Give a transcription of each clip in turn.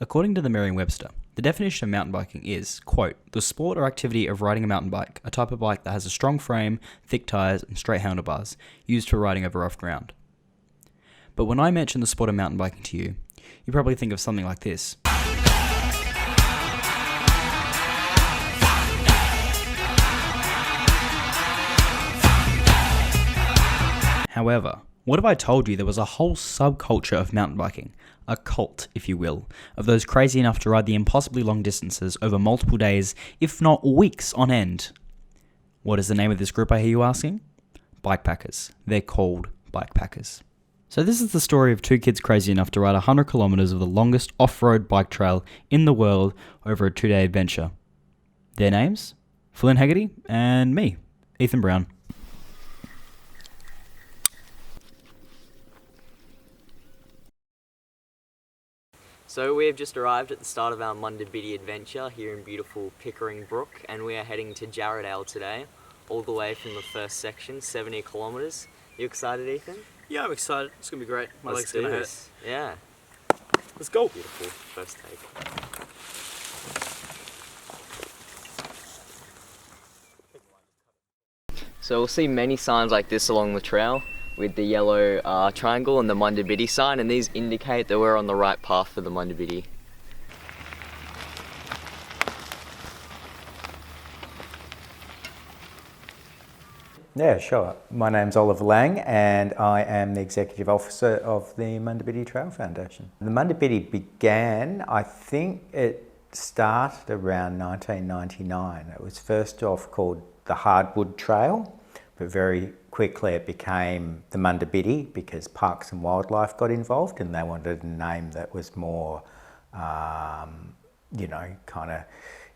According to the Merriam-Webster, the definition of mountain biking is, quote, the sport or activity of riding a mountain bike, a type of bike that has a strong frame, thick tyres, and straight handlebars, used for riding over rough ground. But when I mention the sport of mountain biking to you, you probably think of something like this. However, what if I told you there was a whole subculture of mountain biking, a cult, if you will, of those crazy enough to ride the impossibly long distances over multiple days, if not weeks on end? What is the name of this group, I hear you asking? Bikepackers. They're called bikepackers. So this is the story of two kids crazy enough to ride 100 kilometers of the longest off-road bike trail in the world over a 2-day adventure. Their names? Flynn Hegarty and me, Ethan Brown. So we have just arrived at the start of our Munda Biddi adventure here in beautiful Pickering Brook, and we are heading to Jarrahdale today, all the way from the first section, 70 kilometres. You excited, Ethan? Yeah, I'm excited. It's going to be great. My Let's leg's going to do hurt. this. Yeah. Let's go. Beautiful first take. So we'll see many signs like this along the trail, with the yellow triangle and the Munda Biddi sign, and these indicate that we're on the right path for the Munda Biddi. Yeah, sure. My name's Oliver Lang and I am the Executive Officer of the Munda Biddi Trail Foundation. The Munda Biddi began, I think it started around 1999. It was first off called the Hardwood Trail, but very quickly it became the Munda Biddi because Parks and Wildlife got involved and they wanted a name that was more, kind of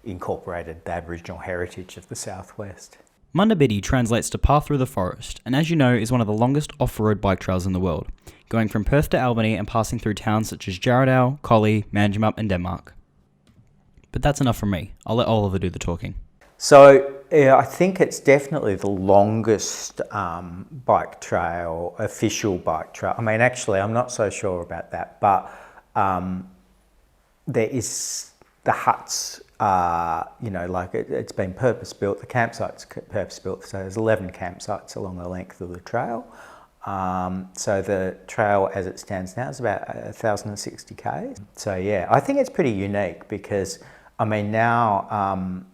incorporated the Aboriginal heritage of the Southwest. Munda Biddi translates to Path Through the Forest, and as you know is one of the longest off-road bike trails in the world, going from Perth to Albany and passing through towns such as Jarrahdale, Collie, Manjimup and Denmark. But that's enough from me. I'll let Oliver do the talking. So I think it's definitely the longest bike trail, official bike trail. I mean, actually, I'm not so sure about that, but there is the huts, it's been purpose-built, the campsite's purpose-built, so there's 11 campsites along the length of the trail. So the trail as it stands now is about 1,060 k's. So yeah, I think it's pretty unique because I mean now,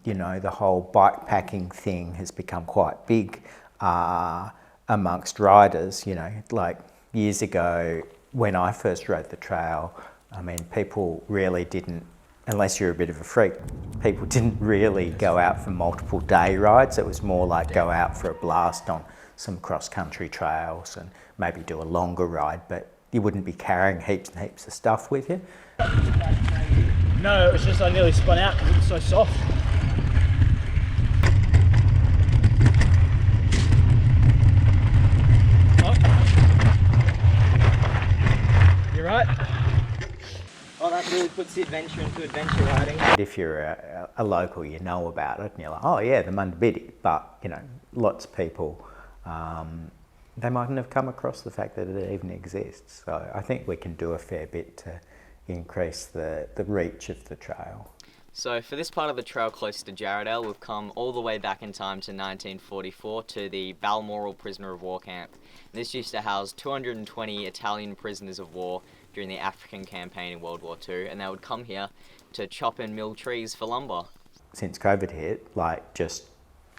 the whole bike packing thing has become quite big amongst riders, like years ago when I first rode the trail, I mean people really didn't, unless you're a bit of a freak, people didn't really go out for multiple day rides. It was more like go out for a blast on some cross-country trails and maybe do a longer ride, but you wouldn't be carrying heaps and heaps of stuff with you. No, it was just I nearly spun out because it was so soft. Oh. You right? Oh, that really puts the adventure into adventure riding. If you're a local, you know about it and you're like, oh yeah, the Munda Biddi, but lots of people, they mightn't have come across the fact that it even exists. So I think we can do a fair bit to increase the reach of the trail. So for this part of the trail close to Jarrahdale, we've come all the way back in time to 1944 to the Balmoral Prisoner of War Camp. This used to house 220 Italian prisoners of war during the African campaign in World War II, and they would come here to chop and mill trees for lumber. Since COVID hit, just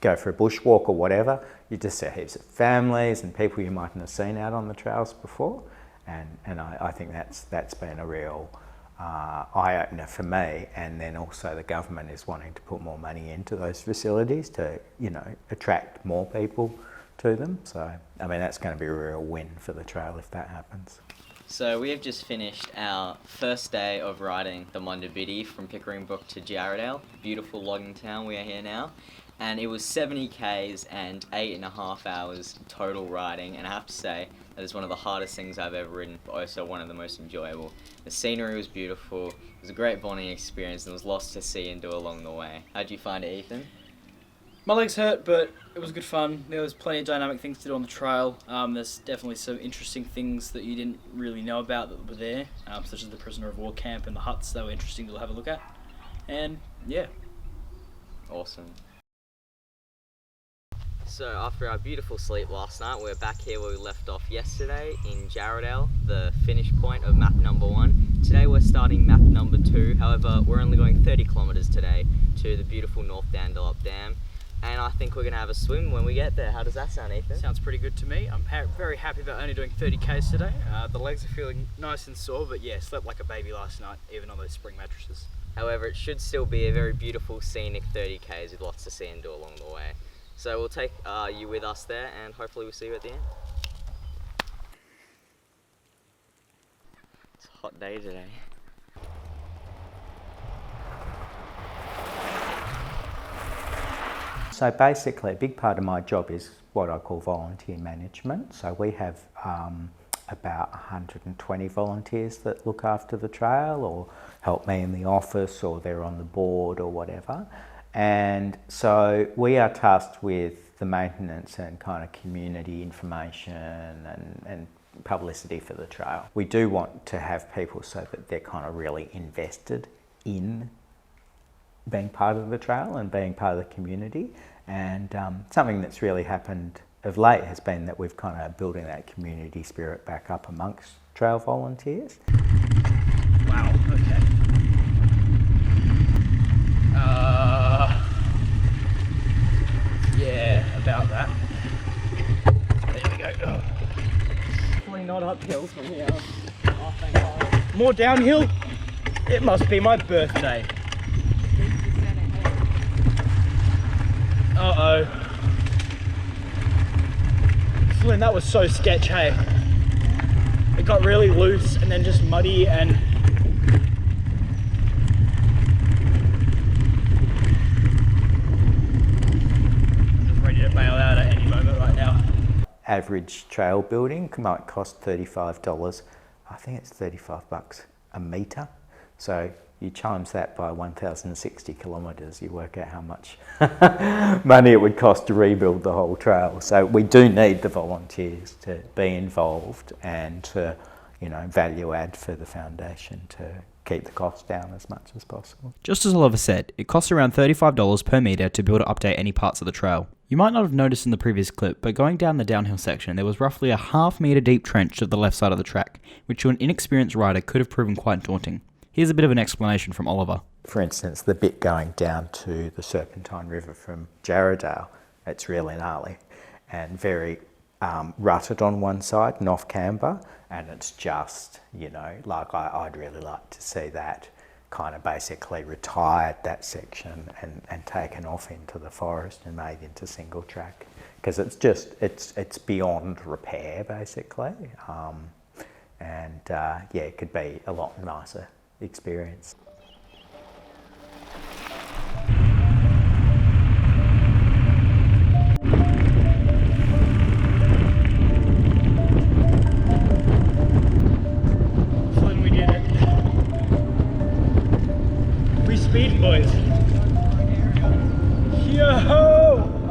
go for a bushwalk or whatever, you just see heaps of families and people you mightn't have seen out on the trails before, and I think that's been a real eye-opener for me. And then also the government is wanting to put more money into those facilities to attract more people to them. So I mean that's going to be a real win for the trail if that happens. So we have just finished our first day of riding the Munda Biddi from Pickering Brook to Jarrahdale, beautiful logging town we are here now, and it was 70 k's and 8.5 hours total riding, and I have to say that is one of the hardest things I've ever ridden, but also one of the most enjoyable. The scenery was beautiful, it was a great bonding experience, and there was lots to see and do along the way. How'd you find it, Ethan? My legs hurt, but it was good fun. There was plenty of dynamic things to do on the trail. There's definitely some interesting things that you didn't really know about that were there, such as the prisoner of war camp and the huts. They were interesting to have a look at. And yeah. Awesome. So after our beautiful sleep last night, we're back here where we left off yesterday in Jarrahdale, the finish point of map number 1. Today we're starting map number 2. However, we're only going 30 kilometers today to the beautiful North Dandalup Dam. And I think we're going to have a swim when we get there. How does that sound, Ethan? Sounds pretty good to me. I'm very happy about only doing 30 Ks today. The legs are feeling nice and sore, but yeah, slept like a baby last night, even on those spring mattresses. However, it should still be a very beautiful, scenic 30 Ks with lots to see and do along the way. So we'll take you with us there, and hopefully we'll see you at the end. It's a hot day today. So basically, a big part of my job is what I call volunteer management. So we have about 120 volunteers that look after the trail or help me in the office, or they're on the board or whatever. And so we are tasked with the maintenance and kind of community information and publicity for the trail. We do want to have people so that they're kind of really invested in being part of the trail and being part of the community. And something that's really happened of late has been that we've kind of building that community spirit back up amongst trail volunteers. Wow, okay. Yeah, about that. There we go. Oh. Definitely not uphill from here. Oh, thank God. More downhill? It must be my birthday. Uh-oh. Flynn, that was so sketch, hey? It got really loose and then just muddy and... I'm just ready to bail out at any moment right now. Average trail building might cost $35. I think it's 35 bucks a metre. So you times that by 1,060 kilometres, you work out how much money it would cost to rebuild the whole trail. So we do need the volunteers to be involved and to, you know, value add for the foundation to keep the costs down as much as possible. Just as Oliver said, it costs around $35 per metre to build or update any parts of the trail. You might not have noticed in the previous clip, but going down the downhill section, there was roughly a half-metre deep trench to the left side of the track, which to an inexperienced rider could have proven quite daunting. Here's a bit of an explanation from Oliver. For instance, the bit going down to the Serpentine River from Jarrahdale, it's really gnarly and very rutted on one side and off camber, and it's just, you know, like I'd really like to see that kind of basically retired, that section, and taken off into the forest and made into single track, because it's just, it's beyond repair basically, and yeah, it could be a lot nicer experience. Flynn, we did it. We speed, boys. Yo!